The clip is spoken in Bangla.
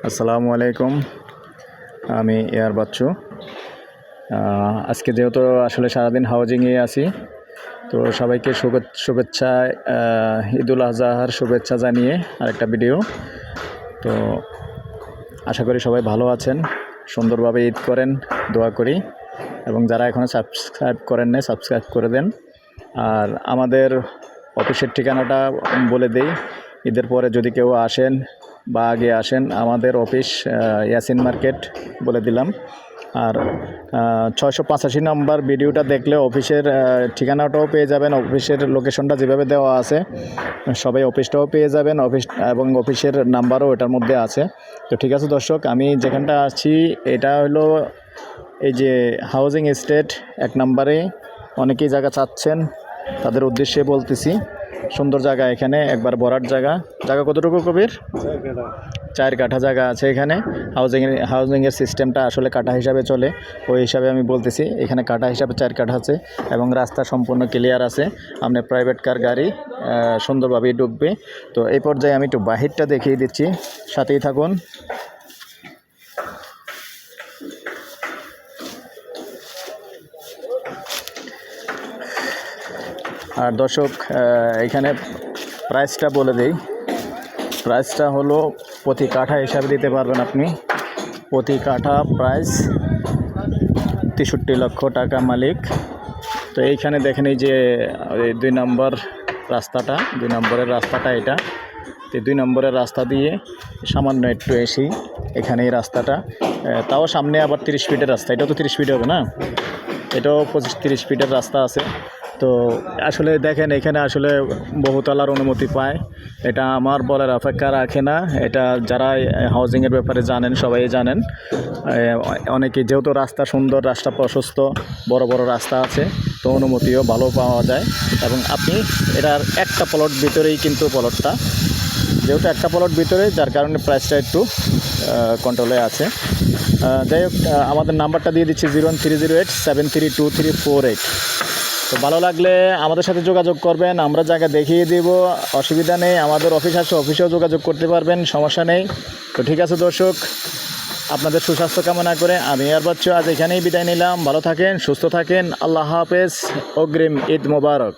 আসসালামু আলাইকুম। আমি এয়ার বাচ্চু। আজকে যেহেতু আসলে সারাদিন হাউজিংয়ে আছি, তো সবাইকে শুভেচ্ছা, ঈদুল আজহার শুভেচ্ছা জানিয়ে আরেকটা ভিডিও। তো আশা করি সবাই ভালো আছেন, সুন্দরভাবে ঈদ করেন, দোয়া করি। এবং যারা এখনও সাবস্ক্রাইব করেন না, সাবস্ক্রাইব করে দেন। আর আমাদের অফিসের ঠিকানাটা বলে দেই, ঈদের পরে যদি কেউ আসেন বা আগে আসেন, আমাদের অফিস ইয়াসিন মার্কেট বলে দিলাম। আর 685 নম্বর ভিডিওটা দেখলে অফিসের ঠিকানাটাও পেয়ে যাবেন, অফিসের লোকেশনটা যেভাবে দেওয়া আছে সবাই অফিসটাও পেয়ে যাবেন, অফিস এবং অফিসের নাম্বারও এটার মধ্যে আছে। তো ঠিক আছে দর্শক, আমি যেখানটা আছি এটা হলো এই যে হাউজিং এস্টেট 1 নম্বরে। অনেকেই জায়গা চাচ্ছেন, তাদের উদ্দেশ্যে বলতেছি। সুন্দর জায়গা, এখানে একবার ভরাট জায়গা। কতটুকু কবির? 4 কাঠা জায়গা আছে এখানে। হাউজিংয়ের সিস্টেমটা আসলে কাঠা হিসাবে চলে, ওই হিসাবে আমি বলতেছি। এখানে কাঠা হিসাবে 4 কাঠা আছে এবং রাস্তা সম্পূর্ণ ক্লিয়ার আছে। আপনার প্রাইভেট কার গাড়ি সুন্দরভাবেই ঢুকবে। তো এই পর্যায়ে আমি একটু বাহিরটা দেখিয়ে দিচ্ছি, সাথেই থাকুন। আর দর্শক, এখানে প্রাইসটা বলে দেই। প্রাইসটা হলো প্রতি কাঠা হিসাবে দিতে পারবেন আপনি। প্রতি কাঠা প্রাইস 63 লক্ষ টাকা মালিক। তো এইখানে দেখেন, এই যে 2 নম্বর রাস্তাটা, 2 নম্বরের রাস্তাটা এটা। তো 2 নম্বরের রাস্তা দিয়ে সামান্য একটু এসি এখানে এই রাস্তাটা, তাও সামনে আবার 30 ফিটের রাস্তা। এটাও তো 30 ফিট হবে না? এটাও 25-30 ফিটের রাস্তা আছে। তো আসলে দেখেন, এখানে আসলে বহুতলার অনুমতি পায়। এটা আমার বলার অপেক্ষা রাখে না, এটা যারা হাউজিংয়ের ব্যাপারে জানেন সবাই জানেন। অনেকে, যেহেতু রাস্তা সুন্দর, রাস্তা প্রশস্ত, বড় বড় রাস্তা আছে, তো অনুমতিও ভালো পাওয়া যায়। এবং আপনি এটার একটা প্লট ভিতরেই, কিন্তু প্লটটা যেহেতু একটা প্লট ভিতরে, যার কারণে প্রাইসটা একটু কন্ট্রোলে আছে। যাই হোক, আমাদের নাম্বারটা দিয়ে দিচ্ছি 01308732348। তো ভালো লাগলে আমাদের সাথে যোগাযোগ করবেন, আমরা জায়গা দেখিয়ে দেব, অসুবিধা নেই। আমাদের অফিস আছে, অফিসেও যোগাযোগ করতে পারবেন, সমস্যা নেই। তো ঠিক আছে দর্শক, আপনাদের সুস্বাস্থ্য কামনা করে আমি এয়ার বাচ্চু আজ এখানেই বিদায় নিলাম। ভালো থাকেন, সুস্থ থাকেন, আল্লাহ হাফেজ, অগ্রিম ঈদ মোবারক।